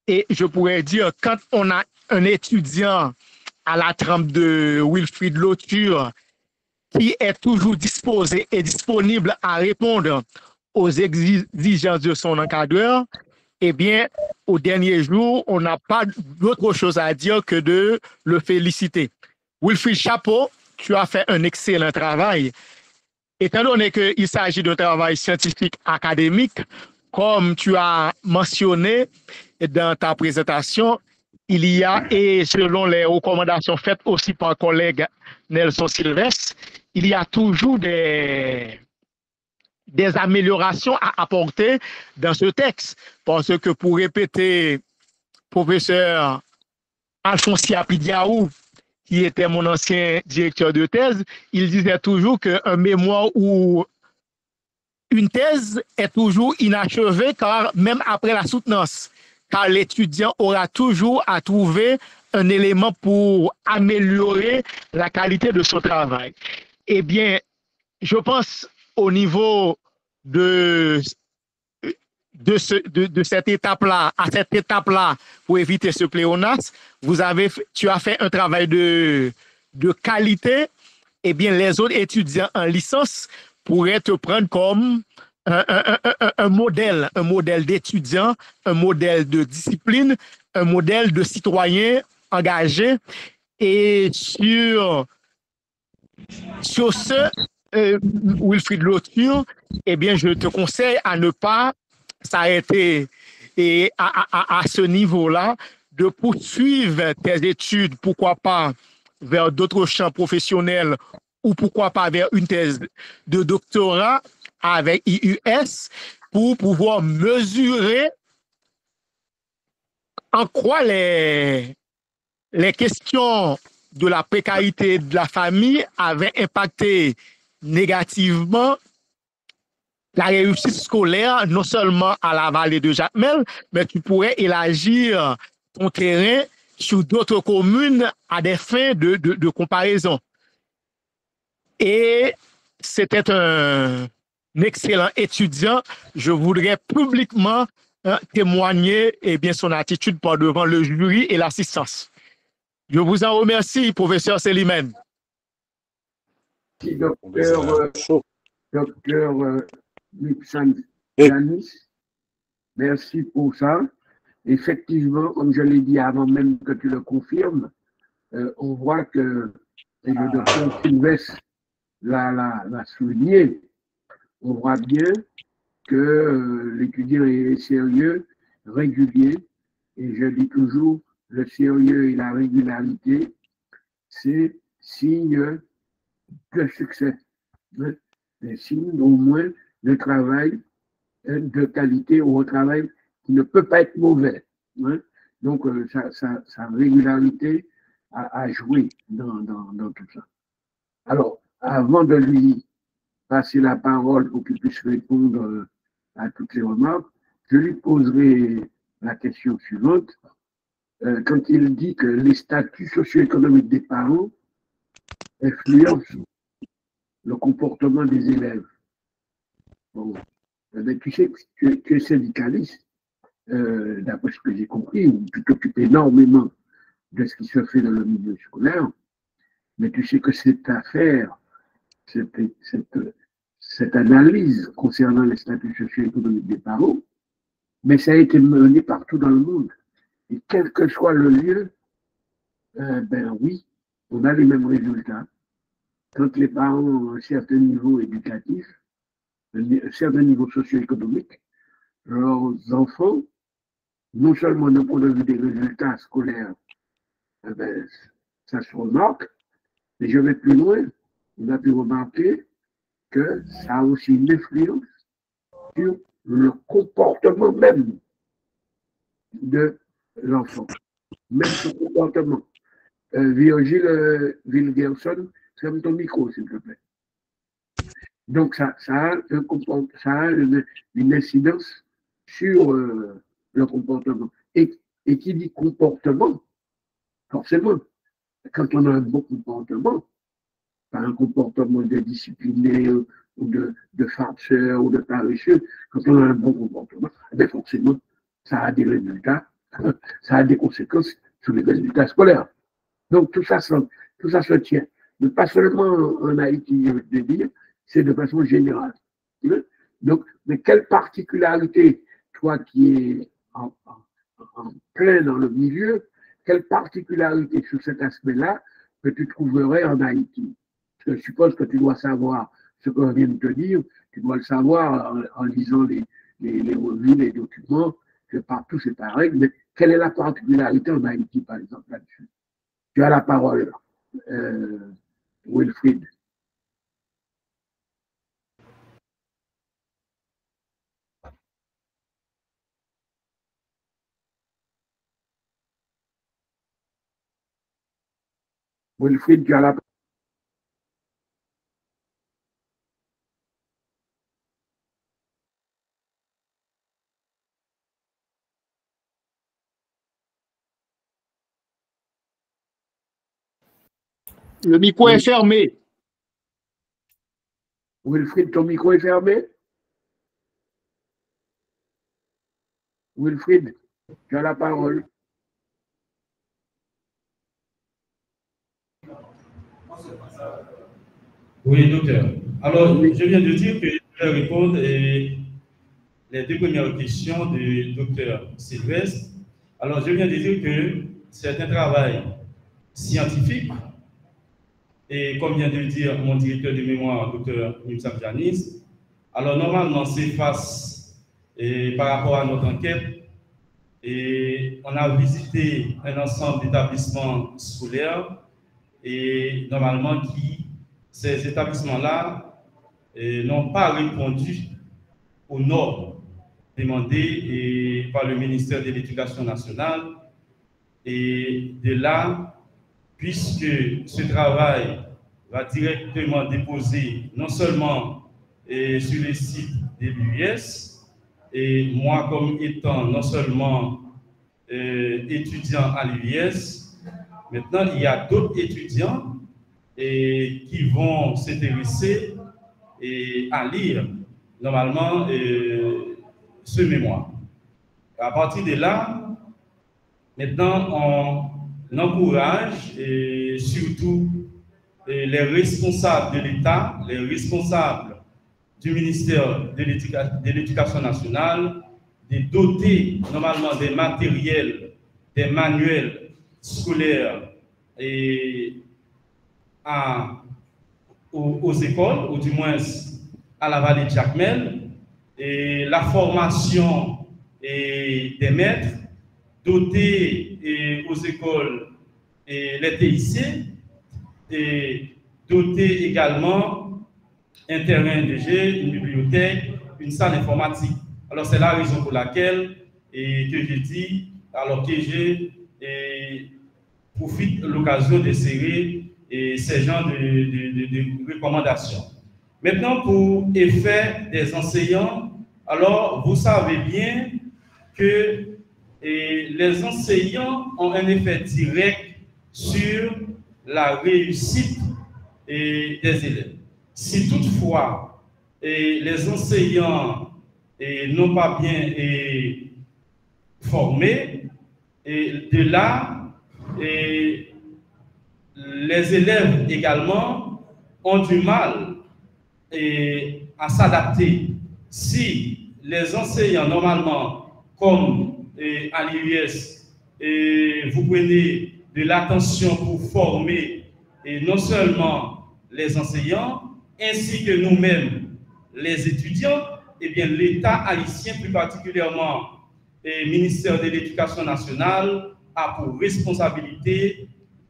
Et je pourrais dire, quand on a un étudiant à la trempe de Wilfried Lauture qui est toujours disposé et disponible à répondre aux exigences de son encadreur, eh bien, au dernier jour, on n'a pas d'autre chose à dire que de le féliciter. Wilfried, chapeau, tu as fait un excellent travail. Étant donné qu'il s'agit d'un travail scientifique académique, comme tu as mentionné dans ta présentation, il y a, et selon les recommandations faites aussi par collègue Nelson Sylvestre, il y a toujours des améliorations à apporter dans ce texte. Parce que pour répéter, professeur Alphonse Apidiaou, qui était mon ancien directeur de thèse, il disait toujours qu'un mémoire ou une thèse est toujours inachevée, car même après la soutenance, car l'étudiant aura toujours à trouver un élément pour améliorer la qualité de son travail. Eh bien, je pense au niveau de cette étape-là, à cette étape-là, pour éviter ce pléonasme, tu as fait un travail de qualité. Eh bien, les autres étudiants en licence pourraient te prendre comme un modèle d'étudiant, un modèle de discipline, un modèle de citoyen engagé. Et sur ce, Wilfried Lauture, eh bien, je te conseille à ne pas s'arrêter à ce niveau-là, de poursuivre tes études, pourquoi pas vers d'autres champs professionnels ou pourquoi pas vers une thèse de doctorat avec IUS pour pouvoir mesurer en quoi les questions de la précarité de la famille avaient impacté négativement la réussite scolaire, non seulement à la vallée de Jacmel, mais tu pourrais élargir ton terrain sur d'autres communes à des fins de comparaison. Et c'était un excellent étudiant. Je voudrais publiquement témoigner son attitude par devant le jury et l'assistance. Je vous en remercie, professeur Selimène. Docteur Lipsan Janis, merci pour ça. Effectivement, comme je l'ai dit avant même que tu le confirmes, on voit que, et le docteur Sylvestre l'a souligné, on voit bien que l'étudiant est sérieux, régulier, et je dis toujours, le sérieux et la régularité, c'est signe de succès, c'est signe au moins de travail de qualité ou un travail qui ne peut pas être mauvais. Donc, sa régularité a joué dans tout ça. Alors, avant de lui passer la parole pour qu'il puisse répondre à toutes ces remarques, je lui poserai la question suivante. Quand il dit que les statuts socio-économiques des parents influencent le comportement des élèves. Bon, tu sais que tu es syndicaliste, d'après ce que j'ai compris, ou tu t'occupes énormément de ce qui se fait dans le milieu scolaire, mais tu sais que cette affaire, cette analyse concernant les statuts socio-économiques des parents, mais ça a été mené partout dans le monde. Et quel que soit le lieu, ben oui, on a les mêmes résultats. Quand les parents ont un certain niveau éducatif, un certain niveau socio-économique, leurs enfants, non seulement d'un point de vue des résultats scolaires, ben, ça se remarque, mais je vais plus loin. On a pu remarquer que ça a aussi une influence sur le comportement même de l'enfant, même son comportement. Virgile Wilgerson, ferme ton micro, s'il te plaît. Donc, ça a une incidence sur le comportement. Et qui dit comportement, forcément, quand on a un bon comportement, pas un comportement de discipliné ou de farceur ou de paresseux, quand on a un bon comportement, bien forcément, ça a des résultats, ça a des conséquences sur les résultats scolaires. Donc, tout ça se tient. Mais pas seulement en Haïti, je veux te dire, c'est de façon générale. Donc, mais quelle particularité, toi qui es en plein dans le milieu, quelle particularité sur cet aspect-là que tu trouverais en Haïti. Parce que je suppose que tu dois savoir ce qu'on vient de te dire, tu dois le savoir en lisant les revues, les documents, que partout c'est pareil, mais quelle est la particularité en Haïti, par exemple, là-dessus? Tu as la parole, Wilfried. Wilfried, tu as la parole. Le micro est fermé. Wilfried, ton micro est fermé? Wilfried, tu as la parole. Oui, docteur. Alors, je viens de dire que je vais répondre les deux premières questions du docteur Sylvestre. Alors, je viens de dire que c'est un travail scientifique et comme vient de le dire mon directeur de mémoire, docteur Nimsam Janis, alors normalement, c'est face par rapport à notre enquête et on a visité un ensemble d'établissements scolaires et normalement ces établissements-là n'ont pas répondu aux normes demandées par le ministère de l'Éducation nationale. Et de là, puisque ce travail va directement déposer non seulement sur le site de l'UIS, et moi comme étant non seulement étudiant à l'UIS, maintenant il y a d'autres étudiants qui vont s'intéresser à lire normalement ce mémoire. À partir de là, maintenant on encourage surtout les responsables de l'État, les responsables du ministère de l'Éducation nationale, de doter normalement des matériels, des manuels scolaires aux écoles, ou du moins à la vallée de Jacmel, et la formation des maîtres, doter aux écoles les TIC, et doter également un terrain de jeu, une bibliothèque, une salle informatique. Alors c'est la raison pour laquelle que je dis, alors que je profite de l'occasion de serrer ces genres de recommandations. Maintenant, pour effet des enseignants, alors vous savez bien que les enseignants ont un effet direct sur la réussite des élèves. Si toutefois les enseignants n'ont pas bien formé, de là, les élèves également ont du mal à s'adapter. Si les enseignants, normalement, comme à l'UIS, vous prenez de l'attention pour former non seulement les enseignants, ainsi que nous-mêmes, les étudiants, eh bien l'État haïtien, plus particulièrement le ministère de l'Éducation nationale, a pour responsabilité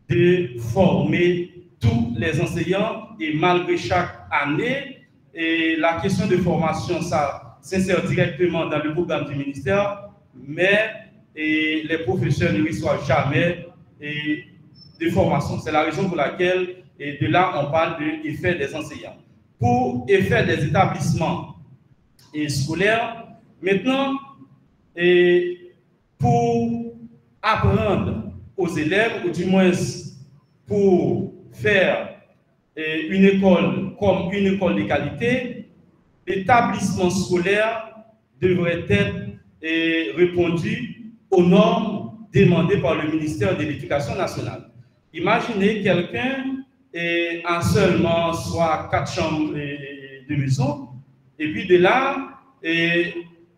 de former tous les enseignants et malgré chaque année, et la question de formation, ça s'insère directement dans le programme du ministère, mais les professeurs ne reçoivent jamais de formation. C'est la raison pour laquelle, de là, on parle de l'effet des enseignants. Pour effet des établissements scolaires, maintenant, pour apprendre aux élèves, ou du moins pour faire une école comme une école de qualité, l'établissement scolaire devrait être répondu aux normes demandées par le ministère de l'Éducation nationale. Imaginez quelqu'un a seulement soit 4 chambres de maison, et puis de là,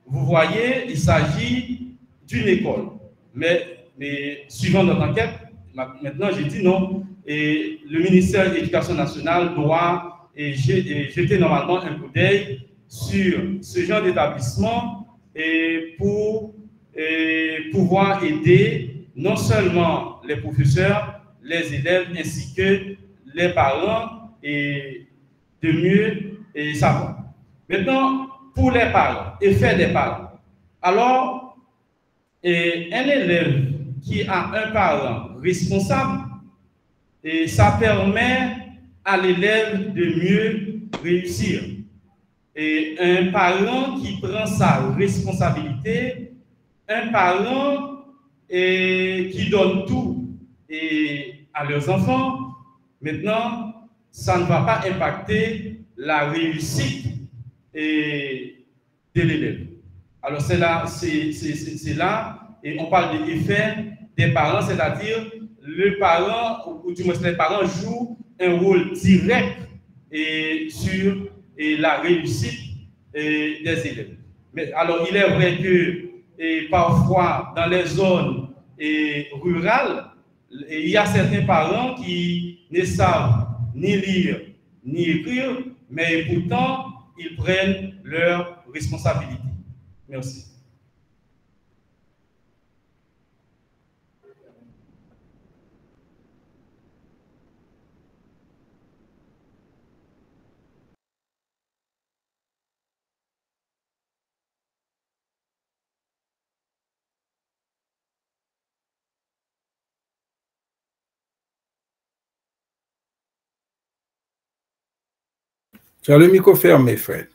vous voyez, il s'agit d'une école. Mais suivant notre enquête, maintenant j'ai dit non, le ministère de l'Éducation nationale doit jeter normalement un coup d'œil sur ce genre d'établissement pour pouvoir aider non seulement les professeurs, les élèves ainsi que les parents de mieux savoir. Maintenant, pour les parents, effet des parents. Alors, un élève qui a un parent responsable, ça permet à l'élève de mieux réussir. Et un parent qui prend sa responsabilité, un parent qui donne tout à leurs enfants, maintenant, ça ne va pas impacter la réussite de l'élève. Alors c'est là, et on parle de l'effet des parents, c'est-à-dire le parent, ou du moins les parents jouent un rôle direct sur la réussite des élèves. Mais alors il est vrai que parfois dans les zones rurales, il y a certains parents qui ne savent ni lire ni écrire, mais pourtant ils prennent leurs responsabilités. Merci. Tu as le micro fermé, Fred.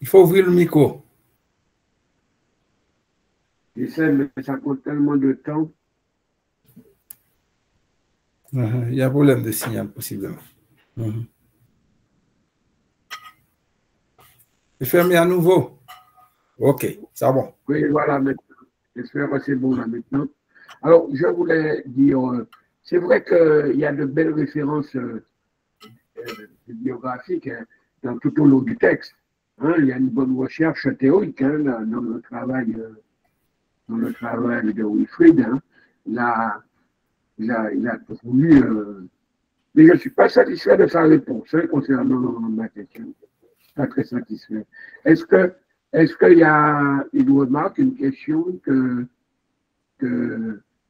Il faut ouvrir le micro. Je sais, mais ça prend tellement de temps. Il y a un problème de signal, possiblement. C'est fermé à nouveau. OK, c'est bon. Oui, voilà, maintenant. J'espère que c'est bon là maintenant. Alors, je voulais dire, c'est vrai qu'il y a de belles références bibliographiques dans tout au long du texte. Hein, il y a une bonne recherche théorique dans le travail de Wilfried. Hein. Il a voulu, mais je ne suis pas satisfait de sa réponse concernant ma question. Pas très satisfait. Est-ce qu'il y a une remarque, une question que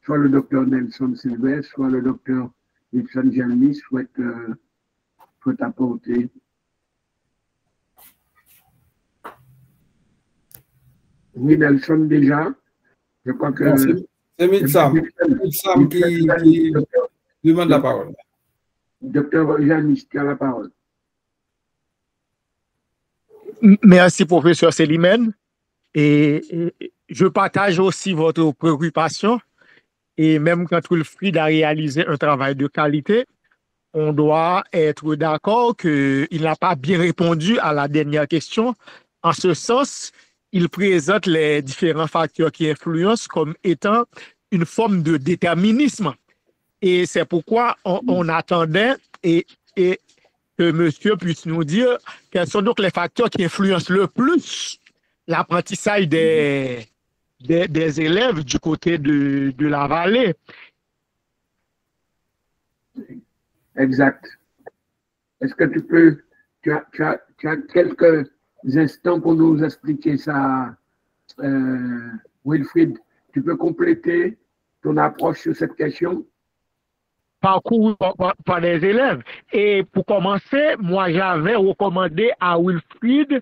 soit le docteur Nelson Sylvestre, soit le docteur Gibson Jalmis souhaite apporter? Oui, Nelson déjà. Je crois que c'est Mitsam qui demande la parole. Docteur Jalmis, tu as la parole. Merci, professeur Célimène. Et je partage aussi votre préoccupation. Et même quand Wilfried a réalisé un travail de qualité, on doit être d'accord qu'il n'a pas bien répondu à la dernière question. En ce sens, il présente les différents facteurs qui influencent comme étant une forme de déterminisme. Et c'est pourquoi on attendait que monsieur puisse nous dire quels sont donc les facteurs qui influencent le plus l'apprentissage des élèves du côté de la vallée. Exact. Est-ce que tu as quelques instants pour nous expliquer ça, Wilfried? Tu peux compléter ton approche sur cette question? Parcours par les élèves. Et pour commencer, moi, j'avais recommandé à Wilfried,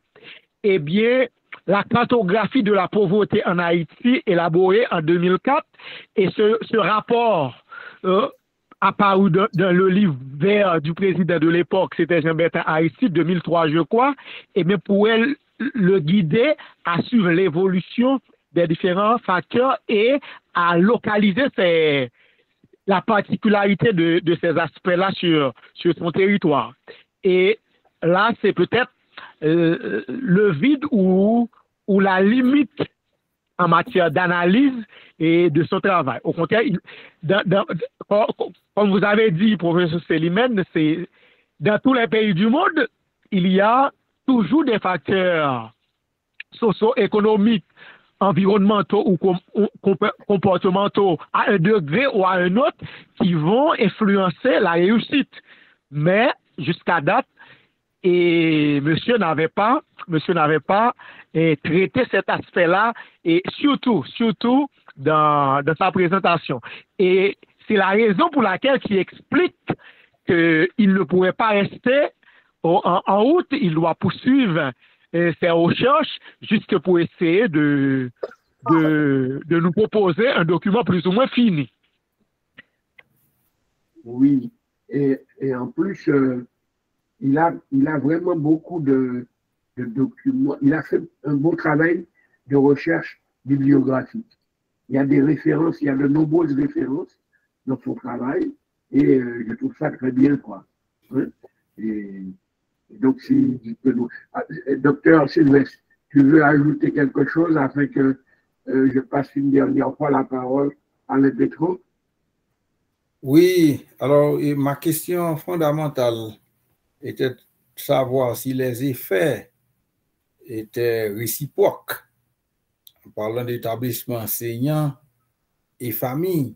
eh bien, la cartographie de la pauvreté en Haïti élaborée en 2004. Et ce rapport apparu dans le livre vert du président de l'époque, c'était Jean-Bertin Aristide, 2003, je crois, et bien pour elle, le guider à suivre l'évolution des différents facteurs et à localiser la particularité de ces aspects-là sur son territoire. Et là, c'est peut-être le vide ou la limite en matière d'analyse et de son travail. Au contraire, comme vous avez dit, professeur Célimène, dans tous les pays du monde, il y a toujours des facteurs socio-économiques, environnementaux ou comportementaux à un degré ou à un autre qui vont influencer la réussite. Mais jusqu'à date, et monsieur n'avait pas traité cet aspect-là, et surtout dans sa présentation. Et c'est la raison pour laquelle il explique qu'il ne pourrait pas rester en route, il doit poursuivre ses recherches juste pour essayer de nous proposer un document plus ou moins fini. Oui, et en plus, il a vraiment beaucoup de documents. Il a fait un bon travail de recherche bibliographique. Il y a des références, il y a de nombreuses références dans son travail, et je trouve ça très bien, quoi. Hein? Et donc, docteur Sylvestre, tu veux ajouter quelque chose afin que je passe une dernière fois la parole à Alain Pétron? Oui, alors ma question fondamentale était de savoir si les effets étaient réciproques, en parlant d'établissement enseignant et famille.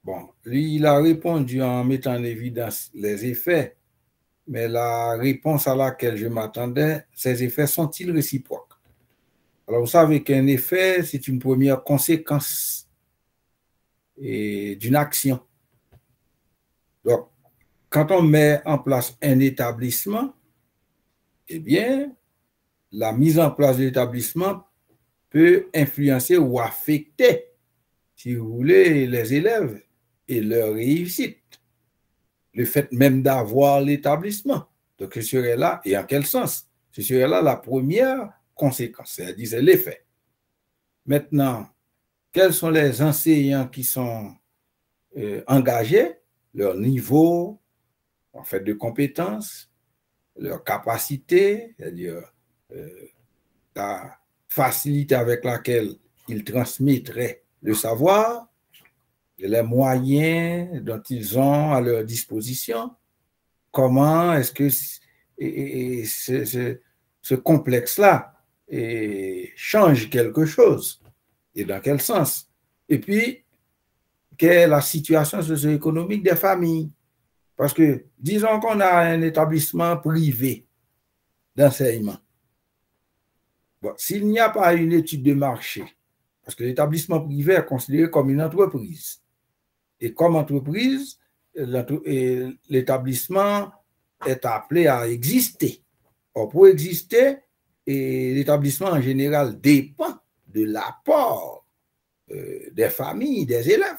Bon, lui, il a répondu en mettant en évidence les effets, mais la réponse à laquelle je m'attendais, ces effets sont-ils réciproques? Alors, vous savez qu'un effet, c'est une première conséquence d'une action. Donc, quand on met en place un établissement, eh bien, la mise en place de l'établissement peut influencer ou affecter, si vous voulez, les élèves et leur réussite. Le fait même d'avoir l'établissement. Donc, ce serait là, et en quel sens? Ce serait là la première conséquence, c'est-à-dire l'effet. Maintenant, quels sont les enseignants qui sont engagés, leur niveau, en fait, de compétences, leur capacité, c'est-à-dire la facilité avec laquelle ils transmettraient le savoir, les moyens dont ils ont à leur disposition, comment est-ce que ce complexe-là change quelque chose et dans quel sens. Et puis, quelle est la situation socio-économique des familles? Parce que, disons qu'on a un établissement privé d'enseignement. Bon, s'il n'y a pas une étude de marché, parce que l'établissement privé est considéré comme une entreprise, et comme entreprise, l'établissement est appelé à exister. Or, pour exister, l'établissement en général dépend de l'apport des familles, des élèves.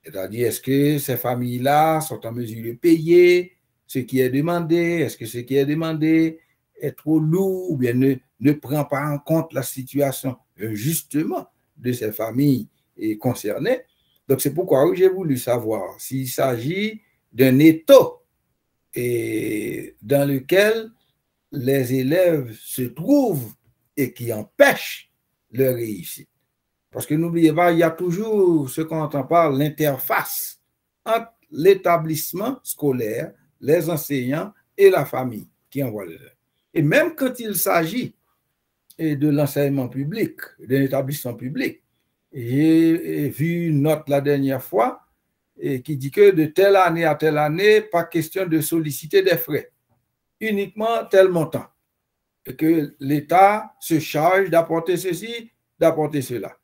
C'est-à-dire, est-ce que ces familles-là sont en mesure de payer ce qui est demandé? Est-ce que ce qui est demandé est trop lourd ou bien ne prend pas en compte la situation justement de ces familles concernées? Donc, c'est pourquoi j'ai voulu savoir s'il s'agit d'un étau dans lequel les élèves se trouvent et qui empêchent leur réussite. Parce que n'oubliez pas, il y a toujours ce qu'on entend par l'interface entre l'établissement scolaire, les enseignants et la famille qui envoie les élèves. Et même quand il s'agit de l'enseignement public, d'un établissement public, j'ai vu une note la dernière fois qui dit que de telle année à telle année, pas question de solliciter des frais, uniquement tel montant. Et que l'État se charge d'apporter ceci, d'apporter cela.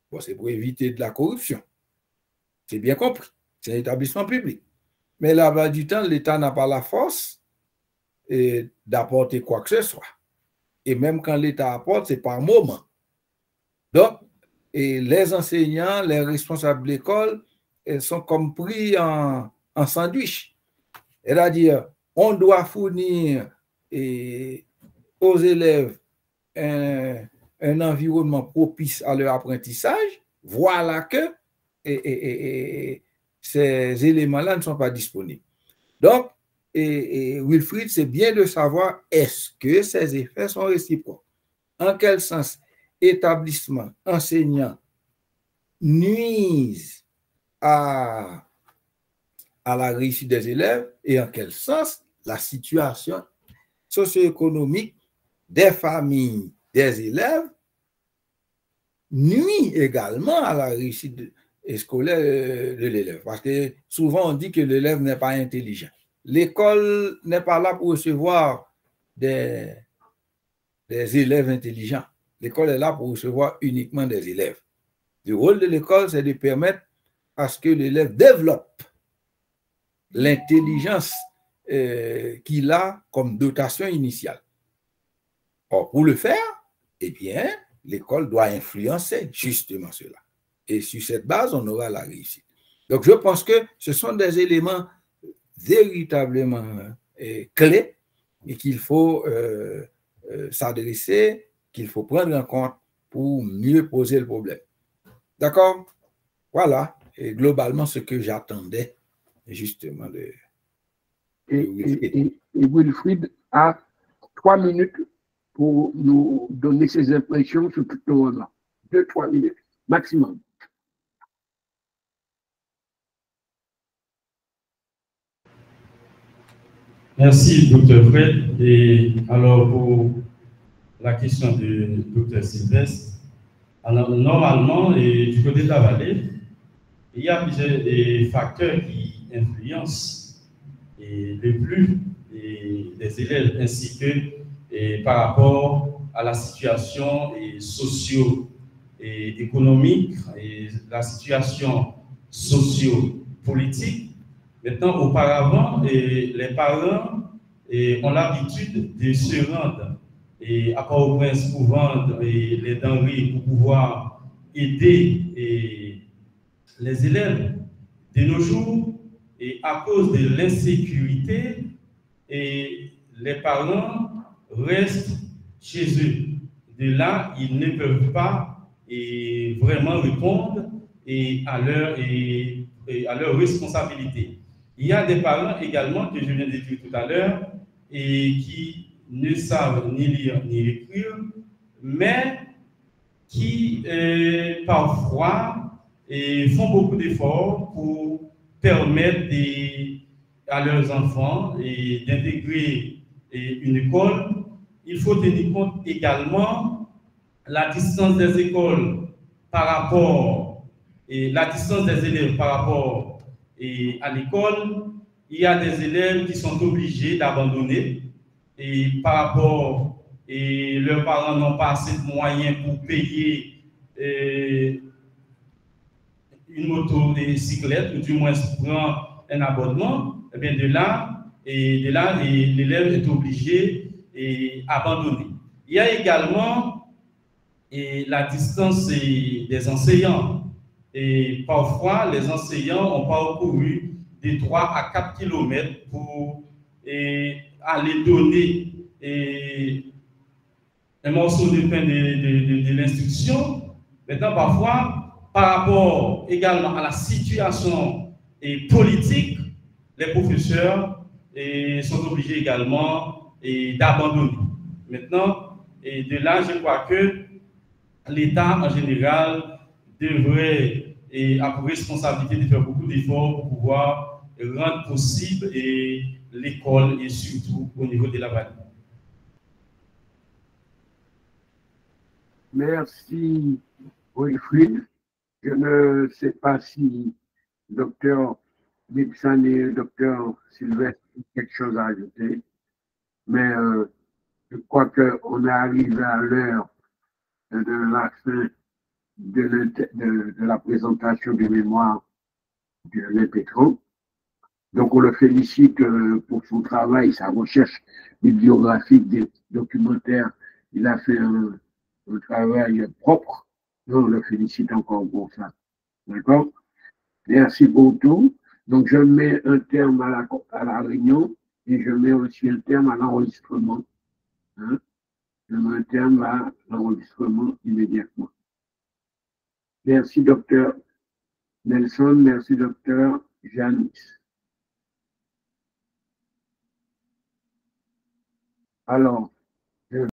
Bon, c'est pour éviter de la corruption. C'est bien compris. C'est un établissement public. Mais là-bas du temps, l'État n'a pas la force d'apporter quoi que ce soit. Et même quand l'État apporte, c'est par moment. Donc, les enseignants, les responsables de l'école, sont comme pris en sandwich. C'est-à-dire, on doit fournir aux élèves un environnement propice à leur apprentissage, voilà que ces éléments-là ne sont pas disponibles. Donc, Wilfried, c'est bien de savoir est-ce que ces effets sont réciproques. En quel sens établissement, enseignant nuisent à la réussite des élèves et en quel sens la situation socio-économique des familles des élèves nuit également à la réussite scolaire de l'élève. Parce que souvent on dit que l'élève n'est pas intelligent. L'école n'est pas là pour recevoir des élèves intelligents. L'école est là pour recevoir uniquement des élèves. Le rôle de l'école, c'est de permettre à ce que l'élève développe l'intelligence qu'il a comme dotation initiale. Or, pour le faire, eh bien, l'école doit influencer justement cela. Et sur cette base, on aura la réussite. Donc, je pense que ce sont des éléments véritablement clés et qu'il faut s'adresser, qu'il faut prendre en compte pour mieux poser le problème. D'accord? Voilà, et globalement, ce que j'attendais justement de Wilfried. Et Wilfried a 3 minutes pour nous donner ses impressions sur tout le monde. 2-3 minutes, maximum. Merci, Dr. Fred. Et alors, pour la question de Dr. Sylvestre, alors, normalement, et du côté de la vallée, il y a plusieurs facteurs qui influencent le plus des élèves ainsi que par rapport à la situation socio-économique et la situation socio-politique. Maintenant, auparavant, les parents ont l'habitude de se rendre à Port-au-Prince pour vendre les denrées pour pouvoir aider les élèves. De nos jours, et à cause de l'insécurité, les parents restent chez eux. De là, ils ne peuvent pas vraiment répondre à leur responsabilité. Il y a des parents également, que je viens de dire tout à l'heure, qui ne savent ni lire ni écrire, mais qui parfois font beaucoup d'efforts pour permettre à leurs enfants d'intégrer une école. Il faut tenir compte également la distance des écoles par rapport la distance des élèves par rapport à l'école. Il y a des élèves qui sont obligés d'abandonner par rapport leurs parents n'ont pas assez de moyens pour payer une motocyclette, ou du moins prendre un abonnement. Et bien de là, l'élève est obligé d'abandonner. Il y a également la distance des enseignants. Et parfois, les enseignants ont parcouru de 3 à 4 km pour aller donner un morceau de pain de l'instruction. Maintenant, parfois, par rapport également à la situation politique, les professeurs sont obligés également d'abandonner. Maintenant, de là, je crois que l'État en général devrait avoir pour responsabilité de faire beaucoup d'efforts pour pouvoir rendre possible l'école et surtout au niveau de la vallée. Merci, Wilfried. Je ne sais pas si Dr. Gibson et Dr. Sylvestre ont quelque chose à ajouter, mais je crois qu'on est arrivé à l'heure de la fin de la présentation des mémoires de Alain Pétron. Donc, on le félicite pour son travail, sa recherche bibliographique, des documentaires. Il a fait un travail propre. On le félicite encore pour ça. D'accord? Merci pour tout. Donc, je mets un terme à la réunion et je mets aussi un terme à l'enregistrement. Hein? Je mets un terme à l'enregistrement immédiatement. Merci, docteur Nelson. Merci, docteur Janice. Alors,